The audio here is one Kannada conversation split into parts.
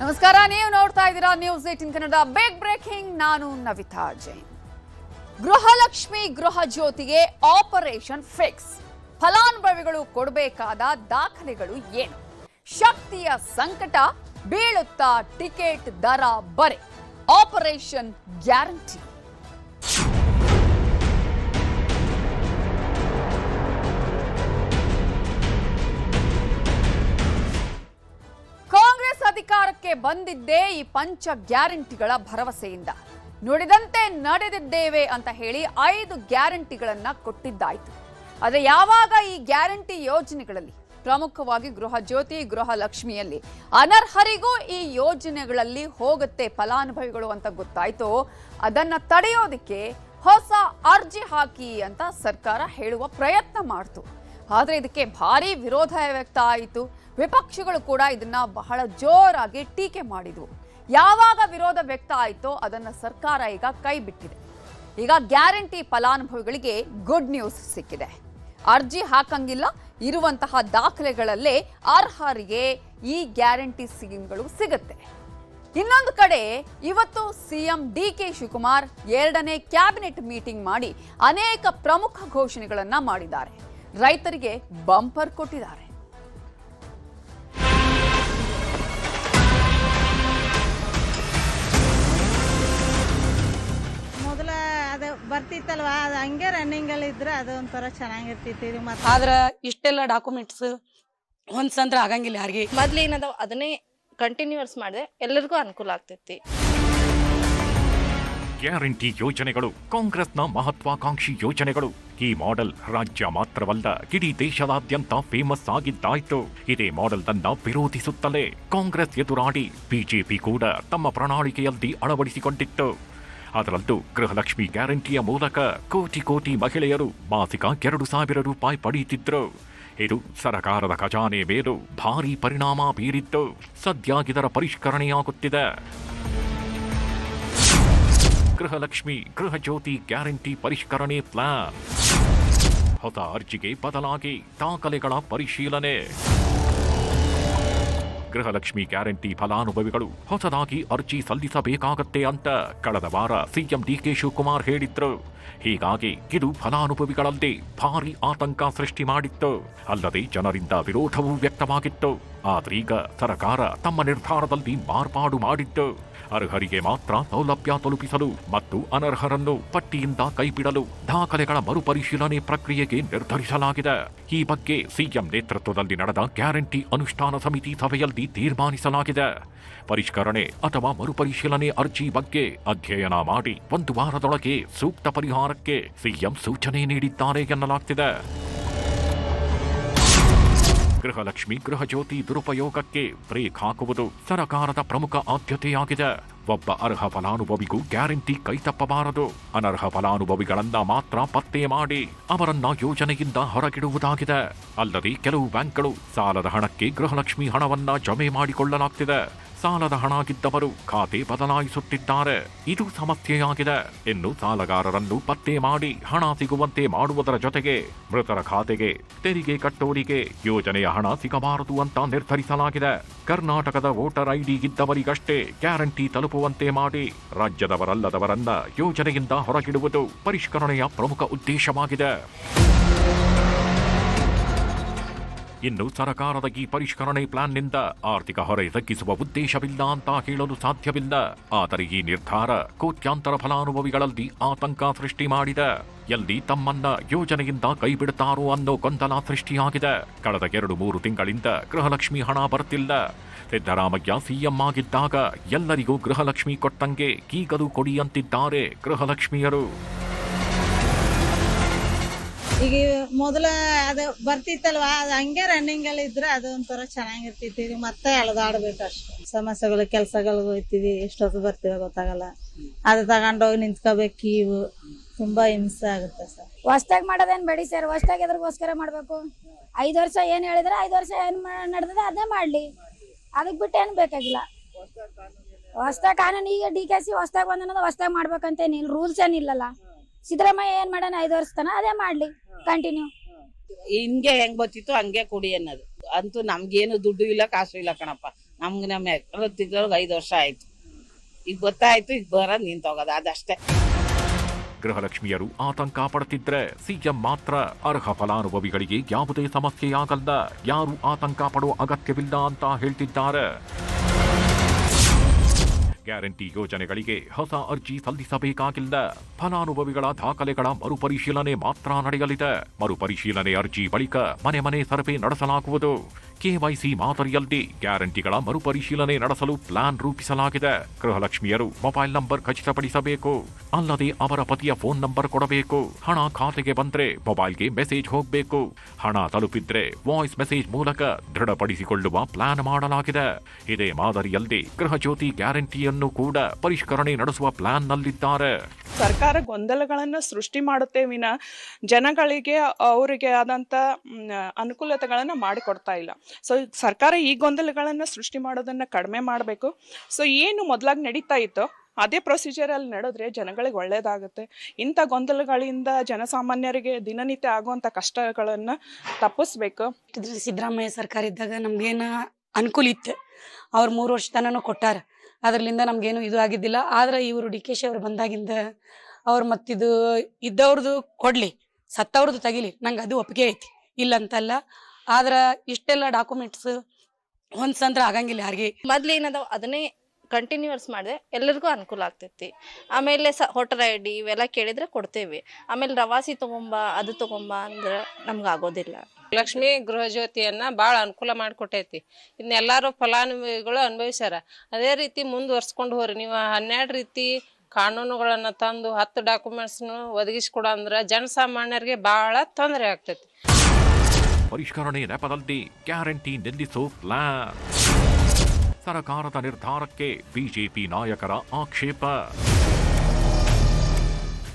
ನಮಸ್ಕಾರ, ನೀವು ನೋಡ್ತಾ ಇದ್ದೀರಾ ನ್ಯೂಸ್ 18 ಕನ್ನಡ. Big breaking. ನಾನು ನವಿತಾ ಜೈನ್. ಗೃಹಲಕ್ಷ್ಮಿ ಗೃಹ ಜ್ಯೋತಿಗೆ ಆಪರೇಷನ್ ಫಿಕ್ಸ್. ಫಲಾನುಭವಿಗಳು ಕೊಡಬೇಕಾದ ದಾಖಲೆಗಳು ಏನು? ಶಕ್ತಿಯ ಸಂಕಟ ಬೀಳುತ್ತಾ ಟಿಕೆಟ್ ದರ ಬರೆ. Operation guarantee. ಕಾಂಗ್ರೆಸ್ ಅಧಿಕಾರಕ್ಕೆ ಬಂದಿದ್ದೇ ಈ ಪಂಚ ಗ್ಯಾರಂಟಿಗಳ ಭರವಸೆಯಿಂದ. ನುಡಿದಂತೆ ನಡೆದಿದ್ದೇವೆ ಅಂತ ಹೇಳಿ 5 ಗ್ಯಾರಂಟಿಗಳನ್ನ ಕೊಟ್ಟಿದ್ದಾಯ್ತು. ಆದರೆ ಯಾವಾಗ ಈ ಗ್ಯಾರಂಟಿ ಯೋಜನೆಗಳಲ್ಲಿ, ಪ್ರಮುಖವಾಗಿ ಗೃಹ ಜ್ಯೋತಿ, ಗೃಹ ಲಕ್ಷ್ಮಿಯಲ್ಲಿ ಅನರ್ಹರಿಗೂ ಈ ಯೋಜನೆಗಳಲ್ಲಿ ಹೋಗುತ್ತೆ ಫಲಾನುಭವಿಗಳು ಅಂತ ಗೊತ್ತಾಯ್ತು, ಅದನ್ನ ತಡೆಯೋದಕ್ಕೆ ಹೊಸ ಅರ್ಜಿ ಹಾಕಿ ಅಂತ ಸರ್ಕಾರ ಹೇಳುವ ಪ್ರಯತ್ನ ಮಾಡ್ತು. ಆದರೆ ಇದಕ್ಕೆ ಭಾರಿ ವಿರೋಧ ವ್ಯಕ್ತ ಆಯಿತು. ವಿಪಕ್ಷಗಳು ಕೂಡ ಇದನ್ನ ಬಹಳ ಜೋರಾಗಿ ಟೀಕೆ ಮಾಡಿದ್ವು. ಯಾವಾಗ ವಿರೋಧ ವ್ಯಕ್ತ ಆಯಿತೋ ಅದನ್ನ ಸರ್ಕಾರ ಈಗ ಕೈ ಬಿಟ್ಟಿದೆ. ಈಗ ಗ್ಯಾರಂಟಿ ಫಲಾನುಭವಿಗಳಿಗೆ ಗುಡ್ ನ್ಯೂಸ್ ಸಿಕ್ಕಿದೆ. ಅರ್ಜಿ ಹಾಕಂಗಿಲ್ಲ, ಇರುವಂತಹ ದಾಖಲೆಗಳಲ್ಲೇ ಅರ್ಹರಿಗೆ ಈ ಗ್ಯಾರಂಟಿ ಸ್ಕೀಮ್ಗಳು ಸಿಗುತ್ತೆ. ಇನ್ನೊಂದು ಕಡೆ ಇವತ್ತು ಸಿಎಂ ಡಿಕೆ ಶಿವಕುಮಾರ್ 2ನೇ ಕ್ಯಾಬಿನೆಟ್ ಮೀಟಿಂಗ್ ಮಾಡಿ ಅನೇಕ ಪ್ರಮುಖ ಘೋಷಣೆಗಳನ್ನ ಮಾಡಿದ್ದಾರೆ. ರೈತರಿಗೆ ಬಂಪರ್ ಕೊಟ್ಟಿದ್ದಾರೆ. ಮೊದಲ ಅದು ಬರ್ತಿತ್ತಲ್ವಾ, ಅದು ಹಂಗೆ ರನ್ನಿಂಗ್ ಅಲ್ಲಿ ಇದ್ರೆ ಅದು ಒಂಥರ ಚೆನ್ನಾಗಿರ್ತಿತ್ತು. ಆದ್ರ ಇಷ್ಟೆಲ್ಲ ಡಾಕ್ಯುಮೆಂಟ್ಸ್ ಹೊಂದ್ಸಂದ್ರ ಆಗಂಗಿಲ್ಲ ಯಾರಿಗೆ. ಮೊದ್ಲು ಏನದ ಅದನ್ನೇ ಕಂಟಿನ್ಯೂಸ್ ಮಾಡಿದ್ರೆ ಎಲ್ಲರಿಗೂ ಅನುಕೂಲ ಆಗ್ತೈತಿ. ಗ್ಯಾರಂಟಿ ಯೋಜನೆಗಳು ಕಾಂಗ್ರೆಸ್ನ ಮಹತ್ವಾಕಾಂಕ್ಷಿ ಯೋಜನೆಗಳು. ಈ ಮಾಡೆಲ್ ರಾಜ್ಯ ಮಾತ್ರವಲ್ಲ, ಇಡೀ ದೇಶದಾದ್ಯಂತ ಫೇಮಸ್ ಆಗಿದ್ದಾಯ್ತು. ಇದೇ ಮಾಡೆಲ್ ಅನ್ನ ವಿರೋಧಿಸುತ್ತಲೇ ಕಾಂಗ್ರೆಸ್ ಎದುರಾಡಿ ಬಿಜೆಪಿ ಕೂಡ ತಮ್ಮ ಪ್ರಣಾಳಿಕೆಯಲ್ಲಿ ಅಳವಡಿಸಿಕೊಂಡಿತ್ತು. ಅದರಲ್ಲೂ ಗೃಹಲಕ್ಷ್ಮಿ ಗ್ಯಾರಂಟಿಯ ಮೂಲಕ ಕೋಟಿ ಕೋಟಿ ಮಹಿಳೆಯರು ಮಾಸಿಕ 2,000 ರೂಪಾಯಿ ಪಡೆಯುತ್ತಿದ್ರು. ಇದು ಸರಕಾರದ ಖಜಾನೆ ಮೇಲೂ ಭಾರೀ ಪರಿಣಾಮ ಬೀರಿತ್ತು. ಸದ್ಯ ಇದರ ಪರಿಷ್ಕರಣೆಯಾಗುತ್ತಿದೆ. ಗೃಹಲಕ್ಷ್ಮಿ ಗೃಹ ಜ್ಯೋತಿ ಗ್ಯಾರಂಟಿ ಪರಿಷ್ಕರಣೆ ಪ್ಲಾನ್. ಹೊಸ ಅರ್ಜಿಗೆ ಬದಲಾಗಿ ದಾಖಲೆಗಳ ಪರಿಶೀಲನೆ. ಗೃಹಲಕ್ಷ್ಮಿ ಗ್ಯಾರಂಟಿ ಫಲಾನುಭವಿಗಳು ಹೊಸದಾಗಿ ಅರ್ಜಿ ಸಲ್ಲಿಸಬೇಕಾಗತ್ತೆ ಅಂತ ಕಳೆದ ವಾರ ಸಿಎಂ ಡಿಕೆ ಶಿವಕುಮಾರ್ ಹೇಳಿದ್ರು. ಹೀಗಾಗಿ ಇದು ಫಲಾನುಭವಿಗಳಲ್ಲಿ ಭಾರಿ ಆತಂಕ ಸೃಷ್ಟಿ ಮಾಡಿತ್ತು. ಅಲ್ಲದೆ ಜನರಿಂದ ವಿರೋಧವೂ ವ್ಯಕ್ತವಾಗಿತ್ತು. ಆದ್ರೀಗ ಸರ್ಕಾರ ತಮ್ಮ ನಿರ್ಧಾರದಲ್ಲಿ ಮಾರ್ಪಾಡು ಮಾಡಿತ್ತು. ಅರ್ಹರಿಗೆ ಮಾತ್ರ ಸೌಲಭ್ಯ ತಲುಪಿಸಲು ಮತ್ತು ಅನರ್ಹರನ್ನು ಪಟ್ಟಿಯಿಂದ ಕೈಬಿಡಲು ದಾಖಲೆಗಳ ಮರುಪರಿಶೀಲನೆ ಪ್ರಕ್ರಿಯೆಗೆ ನಿರ್ಧರಿಸಲಾಗಿದೆ. ಈ ಬಗ್ಗೆ ಸಿಎಂ ನೇತೃತ್ವದಲ್ಲಿ ನಡೆದ ಗ್ಯಾರಂಟಿ ಅನುಷ್ಠಾನ ಸಮಿತಿ ಸಭೆಯಲ್ಲಿ ತೀರ್ಮಾನಿಸಲಾಗಿದೆ. ಪರಿಷ್ಕರಣೆ ಅಥವಾ ಮರುಪರಿಶೀಲನೆ ಅರ್ಜಿ ಬಗ್ಗೆ ಅಧ್ಯಯನ ಮಾಡಿ 1 ವಾರದೊಳಗೆ ಸೂಕ್ತ ಪರಿಹಾರಕ್ಕೆ ಸಿಎಂ ಸೂಚನೆ ನೀಡಿದ್ದಾರೆ ಎನ್ನಲಾಗ್ತಿದೆ. ಗೃಹಲಕ್ಷ್ಮಿ ಗೃಹ ಜ್ಯೋತಿ ದುರುಪಯೋಗಕ್ಕೆ ಬ್ರೇಕ್ ಹಾಕುವುದು ಸರ್ಕಾರದ ಪ್ರಮುಖ ಆದ್ಯತೆಯಾಗಿದೆ. ಒಬ್ಬ ಅರ್ಹ ಫಲಾನುಭವಿಗೂ ಗ್ಯಾರಂಟಿ ಕೈತಪ್ಪಬಾರದು. ಅನರ್ಹ ಫಲಾನುಭವಿಗಳನ್ನ ಮಾತ್ರ ಪತ್ತೆ ಮಾಡಿ ಅವರನ್ನ ಯೋಜನೆಯಿಂದ ಹೊರಗಿಡುವುದಾಗಿದೆ. ಅಲ್ಲದೆ ಕೆಲವು ಬ್ಯಾಂಕ್ಗಳು ಸಾಲದ ಹಣಕ್ಕೆ ಗೃಹಲಕ್ಷ್ಮಿ ಹಣವನ್ನ ಜಮೆ ಮಾಡಿಕೊಳ್ಳಲಾಗ್ತಿದೆ. ಸಾಲದ ಹಣ ಆಗಿದ್ದವರು ಖಾತೆ ಬದಲಾಯಿಸುತ್ತಿದ್ದಾರೆ. ಇದು ಸಮಸ್ಯೆಯಾಗಿದೆ. ಇನ್ನು ಸಾಲಗಾರರನ್ನು ಪತ್ತೆ ಮಾಡಿ ಹಣ ಸಿಗುವಂತೆ ಮಾಡುವುದರ ಜೊತೆಗೆ ಮೃತರ ಖಾತೆಗೆ ತೆರಿಗೆ ಕಟ್ಟೋರಿಗೆ ಯೋಜನೆಯ ಹಣ ಸಿಗಬಾರದು ಅಂತ ನಿರ್ಧರಿಸಲಾಗಿದೆ. ಕರ್ನಾಟಕದ ವೋಟರ್ ಐಡಿ ಇದ್ದವರಿಗಷ್ಟೇ ಗ್ಯಾರಂಟಿ ತಲುಪುವಂತೆ ಮಾಡಿ ರಾಜ್ಯದವರಲ್ಲದವರನ್ನ ಯೋಜನೆಯಿಂದ ಹೊರಗಿಡುವುದು ಪರಿಷ್ಕರಣೆಯ ಪ್ರಮುಖ ಉದ್ದೇಶವಾಗಿದೆ. ಇನ್ನು ಸರ್ಕಾರದ ಈ ಪರಿಷ್ಕರಣೆ ಪ್ಲಾನ್ನಿಂದ ಆರ್ಥಿಕ ಹೊರೆ ತಗ್ಗಿಸುವ ಉದ್ದೇಶವಿಲ್ಲ ಅಂತ ಹೇಳಲು ಸಾಧ್ಯವಿಲ್ಲ. ಆದರೆ ಈ ನಿರ್ಧಾರ ಕೋಟ್ಯಾಂತರ ಫಲಾನುಭವಿಗಳಲ್ಲಿ ಆತಂಕ ಸೃಷ್ಟಿ ಮಾಡಿದೆ. ಎಲ್ಲಿ ತಮ್ಮನ್ನ ಯೋಜನೆಯಿಂದ ಕೈಬಿಡುತ್ತಾರೋ ಅನ್ನೋ ಗೊಂದಲ ಸೃಷ್ಟಿಯಾಗಿದೆ. ಕಳೆದ 2-3 ತಿಂಗಳಿಂದ ಗೃಹಲಕ್ಷ್ಮಿ ಹಣ ಬರ್ತಿಲ್ಲ. ಸಿದ್ದರಾಮಯ್ಯ ಸಿಎಂ ಆಗಿದ್ದಾಗ ಎಲ್ಲರಿಗೂ ಗೃಹಲಕ್ಷ್ಮಿ ಕೊಟ್ಟಂಗೆ ಈಗಲೂ ಕೊಡಿ ಅಂತಿದ್ದಾರೆ ಗೃಹಲಕ್ಷ್ಮಿಯರು. ಈಗ ಮೊದಲ ಅದು ಬರ್ತಿತ್ತಲ್ವಾ, ಅದು ಹಂಗೆ ರನ್ನಿಂಗ್ ಅಲ್ಲಿ ಇದ್ರೆ ಅದು ಒಂಥರ ಚೆನ್ನಾಗಿರ್ತಿತ್ತು. ಮತ್ತೆ ಎಳೆದಾಡ್ಬೇಕು ಅಷ್ಟೇ. ಸಮಸ್ಯೆಗಳು ಕೆಲ್ಸಗಳಿಗೆ ಹೋಗ್ತೀವಿ, ಎಷ್ಟೊತ್ತು ಬರ್ತೀವಿ ಗೊತ್ತಾಗಲ್ಲ. ಅದು ತಗೊಂಡೋಗಿ ನಿಂತ್ಕೋಬೇಕು. ಇವು ತುಂಬಾ ಹಿಂಸೆ ಆಗುತ್ತೆ ಸರ್. ಹೊಸ್ದಾಗ್ ಮಾಡೋದೇನ್ ಬೇಡಿ ಸರ್. ಹೊಸ್ದಾಗ್ ಎದ್ರಗೋಸ್ಕರ ಮಾಡ್ಬೇಕು? 5 ವರ್ಷ ಏನ್ ಹೇಳಿದ್ರೆ 5 ವರ್ಷ ಏನ್ ನಡೆದ ಅದೇ ಮಾಡ್ಲಿ. ಅದಕ್ ಬಿಟ್ಟು ಏನ್ ಬೇಕಾಗಿಲ್ಲ. ಹೊಸ್ದಾಗ್ ಕಾನೂನು ಈಗ DKC ಹೊಸ್ದಾಗ್ ಬಂದ ಹೊಸ್ದಾಗ್ ಮಾಡ್ಬೇಕಂತೇನಿಲ್ಲ, ರೂಲ್ಸ್ ಏನಿಲ್ಲಲ್ಲ. ಸಿದ್ದರಾಮಯ್ಯ ಏನ್ ಮಾಡೋಣ 5 ವರ್ಷ ತನ ಅದೇ ಮಾಡ್ಲಿ ಕಂಟಿನ್ಯೂ. ಹಿಂಗೆ ಹೆಂಗ್ ಬರ್ತಿತ್ತು ಹಂಗೆ ಕೊಡಿ ಅನ್ನೋದು. ಅಂತೂ ನಮ್ಗೇನು ದುಡ್ಡು ಇಲ್ಲ ಕಾಸು ಇಲ್ಲ ಕಣಪ್ಪ. ನಮ್ಗೆ ನಮ್ಮ ತಿಂಗಳಿಗೆ 5 ವರ್ಷ ಆಯ್ತು. ಈಗ ಗೊತ್ತಾಯ್ತು, ಈಗ ಬರೋದು ನಿಂತೋಗೋದು ಅದಷ್ಟೇ. ಗೃಹಲಕ್ಷ್ಮಿಯರು ಆತಂಕ ಪಡುತ್ತಿದ್ರೆ ಸಿಎಂ ಮಾತ್ರ ಅರ್ಹ ಫಲಾನುಭವಿಗಳಿಗೆ ಯಾವುದೇ ಸಮಸ್ಯೆಯಾಗಲ್ಲ, ಯಾರು ಆತಂಕ ಪಡುವ ಅಗತ್ಯವಿಲ್ಲ ಅಂತ ಹೇಳ್ತಿದ್ದಾರೆ. ಗ್ಯಾರಂಟಿ ಯೋಜನೆಗಳಿಗೆ ಹೊಸ ಅರ್ಜಿ ಸಲ್ಲಿಸಬೇಕಾಗಿಲ್ಲ. ಫಲಾನುಭವಿಗಳ ದಾಖಲೆಗಳ ಮರುಪರಿಶೀಲನೆ ಮಾತ್ರ ನಡೆಯಲಿದೆ. ಮರುಪರಿಶೀಲನೆ ಅರ್ಜಿ ಬಳಿಕ ಮನೆ ಮನೆ ಸರ್ವೆ ನಡೆಸಲಾಗುವುದು. ಕೆವೈಸಿ ಮಾದರಿಯಲ್ಲಿ ಗ್ಯಾರಂಟಿಗಳ ಮರುಪರಿಶೀಲನೆ ನಡೆಸಲು ಪ್ಲಾನ್ ರೂಪಿಸಲಾಗಿದೆ. ಗೃಹಲಕ್ಷ್ಮಿಯರು ಮೊಬೈಲ್ ನಂಬರ್ ಖಚಿತಪಡಿಸಬೇಕು, ಅಲ್ಲದೆ ಅವರ ಪತಿಯ ಫೋನ್ ನಂಬರ್ ಕೊಡಬೇಕು. ಹಣ ಖಾತೆಗೆ ಬಂದ್ರೆ ಮೊಬೈಲ್ಗೆ ಮೆಸೇಜ್ ಹೋಗಬೇಕು. ಹಣ ತಲುಪಿದ್ರೆ ವಾಯ್ಸ್ ಮೆಸೇಜ್ ಮೂಲಕ ದೃಢಪಡಿಸಿಕೊಳ್ಳುವ ಪ್ಲಾನ್ ಮಾಡಲಾಗಿದೆ. ಇದೇ ಮಾದರಿಯಲ್ಲಿ ಗೃಹಜ್ಯೋತಿ ಗ್ಯಾರಂಟಿಯನ್ನು ಕೂಡ ಪರಿಷ್ಕರಣೆ ನಡೆಸುವ ಪ್ಲಾನ್ನಲ್ಲಿದ್ದಾರೆ. ಸರ್ಕಾರ ಗೊಂದಲಗಳನ್ನು ಸೃಷ್ಟಿ ಮಾಡುತ್ತೆ ವಿನ ಜನಗಳಿಗೆ ಅವರಿಗೆ ಆದಂಥ ಅನುಕೂಲತೆಗಳನ್ನು ಮಾಡಿಕೊಡ್ತಾ ಇಲ್ಲ. ಸೊ ಸರ್ಕಾರ ಈ ಗೊಂದಲಗಳನ್ನು ಸೃಷ್ಟಿ ಮಾಡೋದನ್ನು ಕಡಿಮೆ ಮಾಡಬೇಕು. ಸೊ ಏನು ಮೊದಲಾಗಿ ನಡೀತಾ ಇತ್ತೋ ಅದೇ ಪ್ರೊಸೀಜರಲ್ಲಿ ನಡೆದ್ರೆ ಜನಗಳಿಗೆ ಒಳ್ಳೇದಾಗುತ್ತೆ. ಇಂಥ ಗೊಂದಲಗಳಿಂದ ಜನಸಾಮಾನ್ಯರಿಗೆ ದಿನನಿತ್ಯ ಆಗುವಂಥ ಕಷ್ಟಗಳನ್ನು ತಪ್ಪಿಸ್ಬೇಕು. ಸಿದ್ದರಾಮಯ್ಯ ಸರ್ಕಾರ ಇದ್ದಾಗ ನಮ್ಗೇನು ಅನುಕೂಲ ಇತ್ತು, ಅವ್ರು 3 ವರ್ಷ ತನಕ ಕೊಟ್ಟಾರ, ಅದರಿಂದ ನಮ್ಗೇನು ಇದು ಆಗಿದ್ದಿಲ್ಲ. ಆದ್ರೆ ಇವರು DK ಅವ್ರು ಬಂದಾಗಿಂದ ಅವ್ರು ಮತ್ತಿದು ಇದ್ದವ್ರದ್ದು ಕೊಡ್ಲಿ, ಸತ್ತವ್ರದ್ದು ತೆಗಿಲಿ, ನಂಗೆ ಅದು ಒಪ್ಪಿಗೆ ಐತಿ, ಇಲ್ಲ ಅಂತಲ್ಲ. ಆದ್ರೆ ಇಷ್ಟೆಲ್ಲ ಡಾಕ್ಯುಮೆಂಟ್ಸ್ ಹೊಂದ್ಸಂದ್ರೆ ಆಗಂಗಿಲ್ಲ ಯಾರಿಗೆ. ಮೊದ್ಲು ಏನದಾವ ಅದನ್ನೇ ಕಂಟಿನ್ಯೂಸ್ ಮಾಡಿದ್ರೆ ಎಲ್ಲರಿಗೂ ಅನುಕೂಲ ಆಗ್ತೈತಿ. ಆಮೇಲೆ ವೋಟರ್ ID ಇವೆಲ್ಲ ಕೇಳಿದ್ರೆ ಕೊಡ್ತೇವೆ. ಆಮೇಲೆ ರವಾಸಿ ತಗೊಂಬ ಅದು ತಗೊಂಬ ಅಂದ್ರೆ ನಮ್ಗೆ ಆಗೋದಿಲ್ಲ. ಲಕ್ಷ್ಮಿ ಗೃಹ ಜ್ಯೋತಿಯನ್ನ ಭಾಳ ಅನುಕೂಲ ಮಾಡಿಕೊಟ್ಟೈತಿ. ಇನ್ನೆಲ್ಲರೂ ಫಲಾನುಭವಿಗಳು ಅನುಭವಿಸ್ಯಾರ. ಅದೇ ರೀತಿ ಮುಂದುವರ್ಸ್ಕೊಂಡು ಹೋರಿ. ನೀವು 12 ರೀತಿ ಕಾನೂನುಗಳನ್ನು ತಂದು 10 ಡಾಕ್ಯುಮೆಂಟ್ಸ್ನು ಒದಗಿಸ್ಕೊಡ ಅಂದ್ರೆ ಜನಸಾಮಾನ್ಯರಿಗೆ ಭಾಳ ತೊಂದರೆ ಆಗ್ತೈತಿ. ಪರಿಷ್ಕರಣೆ ನೆಪದಲ್ಲಿ ಗ್ಯಾರಂಟಿ ನಿಲ್ಲಿಸೋ ಪ್ಲಾನ್. ಸರ್ಕಾರದ ನಿರ್ಧಾರಕ್ಕೆ ಬಿಜೆಪಿ ನಾಯಕರ ಆಕ್ಷೇಪ.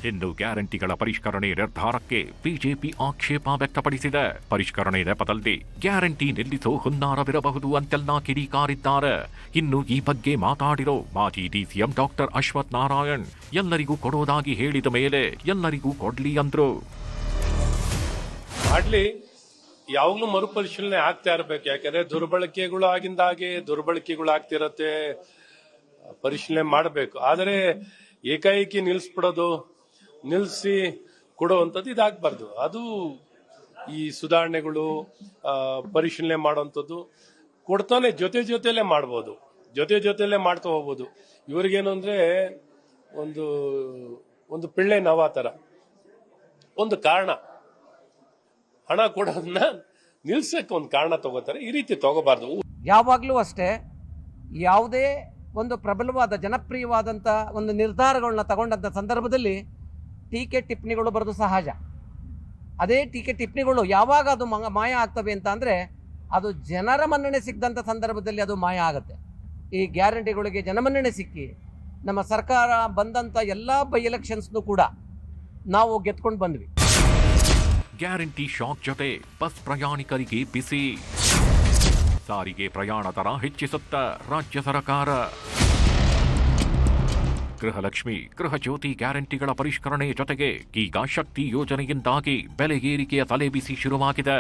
ಇನ್ನು ಗ್ಯಾರಂಟಿಗಳ ಪರಿಷ್ಕರಣೆ ನಿರ್ಧಾರಕ್ಕೆ ಬಿಜೆಪಿ ಆಕ್ಷೇಪ ವ್ಯಕ್ತಪಡಿಸಿದೆ. ಪರಿಷ್ಕರಣೆ ನೆಪದಲ್ಲಿ ಗ್ಯಾರಂಟಿ ನಿಲ್ಲಿಸೋ ಹುನ್ನಾರವಿರಬಹುದು ಅಂತೆಲ್ಲ ಕಿಡಿಕಾರಿದ್ದಾರೆ. ಇನ್ನು ಈ ಬಗ್ಗೆ ಮಾತಾಡಿರೋ ಮಾಜಿ DCM ಡಾಕ್ಟರ್ ಅಶ್ವಥ್ ನಾರಾಯಣ್, ಎಲ್ಲರಿಗೂ ಕೊಡೋದಾಗಿ ಹೇಳಿದ ಮೇಲೆ ಎಲ್ಲರಿಗೂ ಕೊಡ್ಲಿ ಅಂದ್ರು. ಮಾಡ್ಲಿ, ಯಾವಾಗ್ಲೂ ಮರುಪರಿಶೀಲನೆ ಆಗ್ತಾ ಇರ್ಬೇಕು. ಯಾಕಂದ್ರೆ ದುರ್ಬಳಕೆಗಳು ಆಗಿಂದಾಗೆ ದುರ್ಬಳಕೆಗಳು ಆಗ್ತಿರತ್ತೆ, ಪರಿಶೀಲನೆ ಮಾಡಬೇಕು. ಆದರೆ ಏಕಾಏಕಿ ನಿಲ್ಲಿಸ್ಬಿಡೋದು, ನಿಲ್ಲಿಸಿ ಕೊಡುವಂಥದ್ದು ಇದಾಗಬಾರ್ದು. ಅದು ಈ ಸುಧಾರಣೆಗಳು ಪರಿಶೀಲನೆ ಮಾಡುವಂಥದ್ದು ಕೊಡ್ತಾನೆ ಜೊತೆಲೇ ಮಾಡ್ಬೋದು, ಜೊತೆಲೇ ಮಾಡ್ತಾ ಹೋಗ್ಬೋದು. ಇವ್ರಿಗೇನು ಅಂದ್ರೆ ಒಂದು ಪಿಳ್ಳೆ ನವ ಥರ ಒಂದು ಕಾರಣ, ಹಣ ಕೊಡೋದನ್ನ ನಿಲ್ಸಕ್ಕೆ ಒಂದು ಕಾರಣ ತಗೋತಾರೆ. ಈ ರೀತಿ ತಗೋಬಾರ್ದು. ಯಾವಾಗಲೂ ಅಷ್ಟೇ, ಯಾವುದೇ ಒಂದು ಪ್ರಬಲವಾದ ಜನಪ್ರಿಯವಾದಂಥ ಒಂದು ನಿರ್ಧಾರಗಳನ್ನ ತಗೊಂಡಂಥ ಸಂದರ್ಭದಲ್ಲಿ ಟೀಕೆ ಟಿಪ್ಪಣಿಗಳು ಬರೋದು ಸಹಜ. ಅದೇ ಟೀಕೆ ಟಿಪ್ಪಣಿಗಳು ಯಾವಾಗ ಅದು ಮಾಯ ಆಗ್ತವೆ ಅಂತ ಅಂದರೆ, ಅದು ಜನರ ಮನ್ನಣೆ ಸಿಕ್ಕಂಥ ಸಂದರ್ಭದಲ್ಲಿ ಅದು ಮಾಯ ಆಗುತ್ತೆ. ಈ ಗ್ಯಾರಂಟಿಗಳಿಗೆ ಜನಮನ್ನಣೆ ಸಿಕ್ಕಿ ನಮ್ಮ ಸರ್ಕಾರ ಬಂದಂಥ ಎಲ್ಲ ಬೈ ಎಲೆಕ್ಷನ್ಸ್ನು ಕೂಡ ನಾವು ಗೆದ್ಕೊಂಡು ಬಂದ್ವಿ. ಗ್ಯಾರಂಟಿ ಶಾಕ್ ಜೊತೆ ಬಸ್ ಪ್ರಯಾಣಿಕರಿಗೆ ಬಿಸಿ. ಸಾರಿಗೆ ಪ್ರಯಾಣ ದರ ಹೆಚ್ಚಿಸುತ್ತ ರಾಜ್ಯ ಸರ್ಕಾರ. ಗೃಹಲಕ್ಷ್ಮಿ ಗೃಹಜ್ಯೋತಿ ಗ್ಯಾರಂಟಿಗಳ ಪರಿಷ್ಕರಣೆ ಜೊತೆಗೆ ಈಗ ಶಕ್ತಿ ಯೋಜನೆಯಿಂದಾಗಿ ಬೆಲೆ ಏರಿಕೆಯ ತಲೆಬಿಸಿ ಶುರುವಾಗಿದೆ.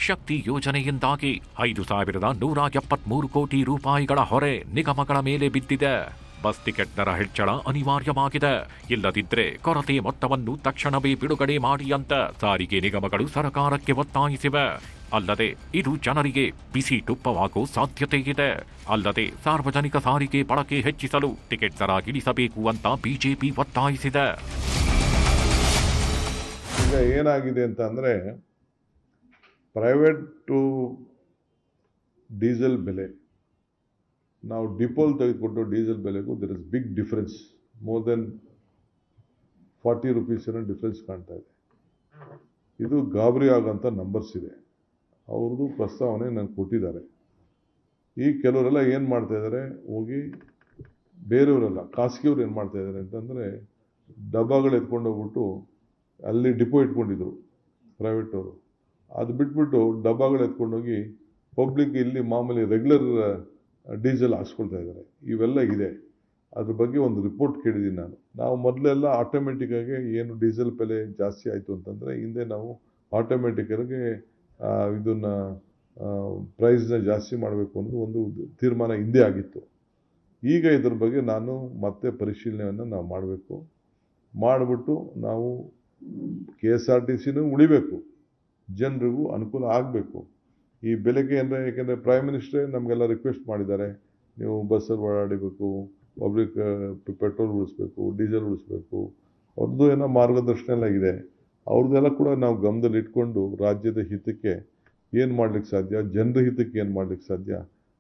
ಶಕ್ತಿ ಯೋಜನೆಯಿಂದಾಗಿ 5,173 ಕೋಟಿ ರೂಪಾಯಿಗಳ ಹೊರೆ ನಿಗಮಗಳ ಮೇಲೆ ಬಿದ್ದಿದೆ. ಬಸ್ ಟಿಕೆಟ್ ದರ ಹೆಚ್ಚಳ ಅನಿವಾರ್ಯವಾಗಿದೆ. ಇಲ್ಲದಿದ್ದರೆ ಕೊರತೆ ಮೊತ್ತವನ್ನು ತಕ್ಷಣವೇ ಬಿಡುಗಡೆ ಮಾಡಿ ಅಂತ ಸಾರಿಗೆ ನಿಗಮಗಳು ಸರ್ಕಾರಕ್ಕೆ ಒತ್ತಾಯಿಸಿವೆ. ಅಲ್ಲದೆ ಇದು ಜನರಿಗೆ ಬಿಸಿ ತುಪ್ಪವಾಗೋ ಸಾಧ್ಯತೆ ಇದೆ. ಅಲ್ಲದೆ ಸಾರ್ವಜನಿಕ ಸಾರಿಗೆ ಬಳಕೆ ಹೆಚ್ಚಿಸಲು ಟಿಕೆಟ್ ದರ ಇಳಿಸಬೇಕು ಅಂತ ಬಿಜೆಪಿ ಒತ್ತಾಯಿಸಿದೆ. ಈಗ ಏನಾಗಿದೆ ಅಂತ ಅಂದರೆ, ಪ್ರೈವೇಟ್ ಡೀಸೆಲ್ ಬೆಲೆ, ನಾವು ಡಿಪೋಲ್ ತೆಗೆದುಕೊಂಡು ಡೀಸೆಲ್ ಬೆಲೆಗೂ there is big difference. More than 40 rupees ಏನೋ ಡಿಫ್ರೆನ್ಸ್ ಕಾಣ್ತಾ ಇದೆ. ಇದು ಗಾಬರಿ ಆಗೋಂಥ ನಂಬರ್ಸ್ ಇದೆ. ಅವ್ರದ್ದು ಪ್ರಸ್ತಾವನೆ ನನಗೆ ಕೊಟ್ಟಿದ್ದಾರೆ. ಈ ಕೆಲವರೆಲ್ಲ ಏನು ಮಾಡ್ತಾಯಿದ್ದಾರೆ, ಹೋಗಿ ಬೇರೆಯವರೆಲ್ಲ ಖಾಸಗಿಯವ್ರು ಏನು ಮಾಡ್ತಾಯಿದ್ದಾರೆ ಅಂತಂದರೆ, ಡಬ್ಬಗಳು ಎತ್ಕೊಂಡು ಹೋಗ್ಬಿಟ್ಟು ಅಲ್ಲಿ ಡಿಪೋ ಇಟ್ಕೊಂಡಿದ್ರು ಪ್ರೈವೇಟವರು. ಅದು ಬಿಟ್ಬಿಟ್ಟು ಡಬ್ಬಗಳು ಎತ್ಕೊಂಡೋಗಿ ಪಬ್ಲಿಕ್ ಇಲ್ಲಿ ಮಾಮೂಲಿ ರೆಗ್ಯುಲರ್ ಡೀಸೆಲ್ ಹಾಕ್ಸ್ಕೊಳ್ತಾ ಇದ್ದಾರೆ. ಇವೆಲ್ಲ ಇದೆ. ಅದ್ರ ಬಗ್ಗೆ ಒಂದು ರಿಪೋರ್ಟ್ ಕೇಳಿದ್ದೀನಿ ನಾನು. ನಾವು ಮೊದಲೆಲ್ಲ ಆಟೋಮೆಟಿಕ್ಕಾಗಿ ಏನು ಡೀಸೆಲ್ ಬೆಲೆ ಜಾಸ್ತಿ ಆಯಿತು ಅಂತಂದರೆ, ಹಿಂದೆ ನಾವು ಆಟೋಮೆಟಿಕ್ಕಾಗಿ ಇದನ್ನು ಪ್ರೈಸ್ನ ಜಾಸ್ತಿ ಮಾಡಬೇಕು ಅನ್ನೋದು ಒಂದು ತೀರ್ಮಾನ ಹಿಂದೆ ಆಗಿತ್ತು. ಈಗ ಇದ್ರ ಬಗ್ಗೆ ನಾನು ಮತ್ತೆ ಪರಿಶೀಲನೆಯನ್ನು ನಾವು ಮಾಡಬೇಕು. ಮಾಡಿಬಿಟ್ಟು ನಾವು KSRTCನೂ ಉಳಿಬೇಕು, ಜನರಿಗೂ ಅನುಕೂಲ ಆಗಬೇಕು. ಈ ಬೆಲೆಗೆ ಅಂದರೆ, ಏಕೆಂದರೆ ಪ್ರೈಮ್ ಮಿನಿಸ್ಟ್ರೇ ನಮಗೆಲ್ಲ ರಿಕ್ವೆಸ್ಟ್ ಮಾಡಿದ್ದಾರೆ, ನೀವು ಬಸ್ಸಲ್ಲಿ ಓಡಾಡಬೇಕು, ಪಬ್ಲಿಕ್ ಪೆಟ್ರೋಲ್ ಉಳಿಸ್ಬೇಕು, ಡೀಸೆಲ್ ಉಳಿಸ್ಬೇಕು. ಅವ್ರದ್ದು ಏನೋ ಮಾರ್ಗದರ್ಶನ ಎಲ್ಲ ಇದೆ. ಅವ್ರದ್ದೆಲ್ಲ ಕೂಡ ನಾವು ಗಮನದಲ್ಲಿ ಇಟ್ಕೊಂಡು ರಾಜ್ಯದ ಹಿತಕ್ಕೆ ಏನು ಮಾಡ್ಲಿಕ್ಕೆ ಸಾಧ್ಯ, ಜನರ ಹಿತಕ್ಕೆ ಏನು ಮಾಡ್ಲಿಕ್ಕೆ ಸಾಧ್ಯ,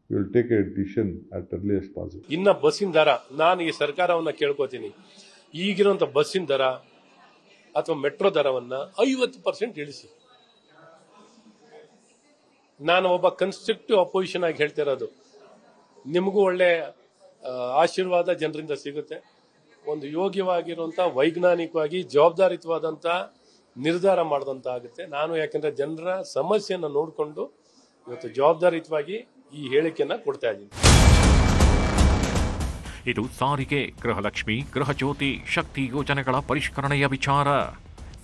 will take A decision at earliest possible. ಇನ್ನು ಬಸ್ಸಿನ ದರ ನಾನು ಈ ಸರ್ಕಾರವನ್ನು ಕೇಳ್ಕೊತೀನಿ, ಈಗಿರುವಂಥ ಬಸ್ಸಿನ ದರ ಅಥವಾ ಮೆಟ್ರೋ ದರವನ್ನು 50% ಇಳಿಸಿ. ನಾನು ಒಬ್ಬ ಕನ್ಸ್ಟ್ರಕ್ಟಿವ್ ಅಪೋಸಿಷನ್ ಆಗಿ ಹೇಳ್ತಿರೋದು, ನಿಮಗೂ ಒಳ್ಳೆ ಆಶೀರ್ವಾದ ಜನರಿಂದ ಸಿಗುತ್ತೆ. ಒಂದು ಯೋಗ್ಯವಾಗಿರುವಂಥ ವೈಜ್ಞಾನಿಕವಾಗಿ ಜವಾಬ್ದಾರಿತವಾದಂಥ ನಿರ್ಧಾರ ಮಾಡಿದಂತ ಆಗುತ್ತೆ. ನಾನು ಯಾಕಂದ್ರೆ ಜನರ ಸಮಸ್ಯೆಯನ್ನು ನೋಡಿಕೊಂಡು ಇವತ್ತು ಜವಾಬ್ದಾರಿತವಾಗಿ ಈ ಹೇಳಿಕೆಯನ್ನ ಕೊಡ್ತಾ ಇದ್ದೀನಿ. ಇದು ಸಾರಿಗೆ, ಗೃಹಲಕ್ಷ್ಮಿ, ಗೃಹಜ್ಯೋತಿ, ಶಕ್ತಿ ಯೋಜನೆಗಳ ಪರಿಷ್ಕರಣೆಯ ವಿಚಾರ.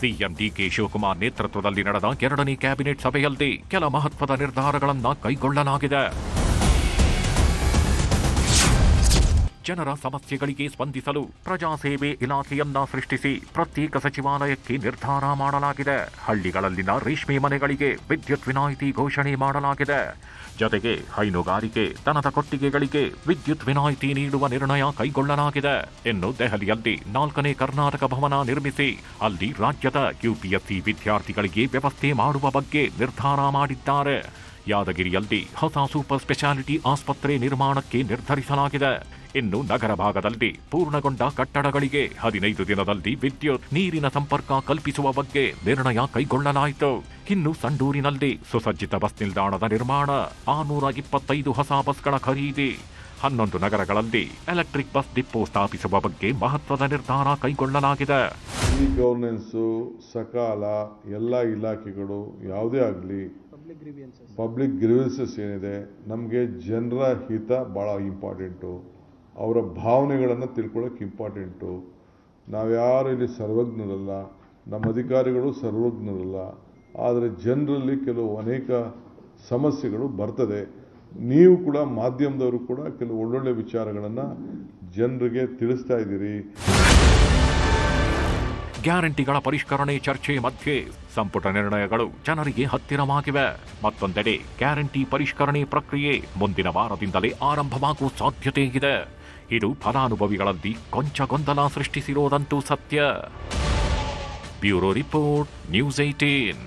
ಸಿಎಂ ಡಿಕೆ ಶಿವಕುಮಾರ್ ನೇತೃತ್ವದಲ್ಲಿ ನಡೆದ 2ನೇ ಕ್ಯಾಬಿನೆಟ್ ಸಭೆಯಲ್ಲಿ ಕೆಲ ಮಹತ್ವದ ನಿರ್ಧಾರಗಳನ್ನು ಕೈಗೊಳ್ಳಲಾಗಿದೆ. ಜನರ ಸಮಸ್ಯೆಗಳಿಗೆ ಸ್ಪಂದಿಸಲು ಪ್ರಜಾಸೇವೆ ಇಲಾಖೆಯನ್ನ ಸೃಷ್ಟಿಸಿ ಪ್ರತ್ಯೇಕ ಸಚಿವಾಲಯಕ್ಕೆ ನಿರ್ಧಾರ ಮಾಡಲಾಗಿದೆ. ಹಳ್ಳಿಗಳಲ್ಲಿನ ರೇಷ್ಮೆ ಮನೆಗಳಿಗೆ ವಿದ್ಯುತ್ ವಿನಾಯಿತಿ ಘೋಷಣೆ ಮಾಡಲಾಗಿದೆ. ಜೊತೆಗೆ ಹೈನುಗಾರಿಕೆ, ದನದ ಕೊಟ್ಟಿಗೆಗಳಿಗೆ ವಿದ್ಯುತ್ ವಿನಾಯಿತಿ ನೀಡುವ ನಿರ್ಣಯ ಕೈಗೊಳ್ಳಲಾಗಿದೆ. ಇನ್ನು ದೆಹಲಿಯಲ್ಲಿ 4ನೇ ಕರ್ನಾಟಕ ಭವನ ನಿರ್ಮಿಸಿ ಅಲ್ಲಿ ರಾಜ್ಯದ UPSC ವಿದ್ಯಾರ್ಥಿಗಳಿಗೆ ವ್ಯವಸ್ಥೆ ಮಾಡುವ ಬಗ್ಗೆ ನಿರ್ಧಾರ ಮಾಡಿದ್ದಾರೆ. ಯಾದಗಿರಿಯಲ್ಲಿ ಹೊಸ ಸೂಪರ್ ಸ್ಪೆಷಾಲಿಟಿ ಆಸ್ಪತ್ರೆ ನಿರ್ಮಾಣಕ್ಕೆ ನಿರ್ಧರಿಸಲಾಗಿದೆ. ಇನ್ನು ನಗರ ಭಾಗದಲ್ಲಿ ಪೂರ್ಣಗೊಂಡ ಕಟ್ಟಡಗಳಿಗೆ 15 ದಿನದಲ್ಲಿ ವಿದ್ಯುತ್, ನೀರಿನ ಸಂಪರ್ಕ ಕಲ್ಪಿಸುವ ಬಗ್ಗೆ ನಿರ್ಣಯ ಕೈಗೊಳ್ಳಲಾಯಿತು. ಇನ್ನು ಸಂಡೂರಿನಲ್ಲಿ ಸುಸಜ್ಜಿತ ಬಸ್ ನಿಲ್ದಾಣದ ನಿರ್ಮಾಣ, 625 ಹೊಸ ಬಸ್ಗಳ ಖರೀದಿ, 11 ನಗರಗಳಲ್ಲಿ ಎಲೆಕ್ಟ್ರಿಕ್ ಬಸ್ ಡಿಪೋ ಸ್ಥಾಪಿಸುವ ಬಗ್ಗೆ ಮಹತ್ವದ ನಿರ್ಧಾರ ಕೈಗೊಳ್ಳಲಾಗಿದೆ. ಈ ಗವರ್ನೆನ್ಸು ಸಕಾಲ ಎಲ್ಲ ಇಲಾಖೆಗಳು ಯಾವುದೇ ಆಗಲಿ ಪಬ್ಲಿಕ್ ಗ್ರೀವೆನ್ಸಸ್ ಏನಿದೆ, ನಮಗೆ ಜನರ ಹಿತ ಭಾಳ ಇಂಪಾರ್ಟೆಂಟು. ಅವರ ಭಾವನೆಗಳನ್ನು ತಿಳ್ಕೊಳ್ಳೋಕೆ ಇಂಪಾರ್ಟೆಂಟು. ನಾವ್ಯಾರು ಇಲ್ಲಿ ಸರ್ವಜ್ಞರಲ್ಲ, ನಮ್ಮ ಅಧಿಕಾರಿಗಳು ಸರ್ವಜ್ಞರಲ್ಲ. ಆದರೆ ಜನರಲ್ಲಿ ಅನೇಕ ಸಮಸ್ಯೆಗಳು ಬರ್ತದೆ. ನೀವು ಕೂಡ ಮಾಧ್ಯಮದವರು ಕೂಡ ಕೆಲವು ಒಳ್ಳೊಳ್ಳೆ ವಿಚಾರಗಳನ್ನು ಜನರಿಗೆ ತಿಳಿಸ್ತಾ ಇದ್ದೀರಿ. ಗ್ಯಾರಂಟಿಗಳ ಪರಿಷ್ಕರಣೆ ಚರ್ಚೆ ಮಧ್ಯೆ ಸಂಪುಟ ನಿರ್ಣಯಗಳು ಜನರಿಗೆ ಹತ್ತಿರವಾಗಿವೆ. ಮತ್ತೊಂದೆಡೆ ಗ್ಯಾರಂಟಿ ಪರಿಷ್ಕರಣೆ ಪ್ರಕ್ರಿಯೆ ಮುಂದಿನ ವಾರದಿಂದಲೇ ಆರಂಭವಾಗುವ ಸಾಧ್ಯತೆ ಇದೆ. ಇದು ಫಲಾನುಭವಿಗಳಲ್ಲಿ ಕೊಂಚ ಗೊಂದಲ ಸೃಷ್ಟಿಸಿರೋದಂತೂ ಸತ್ಯ. Bureau report, news 18.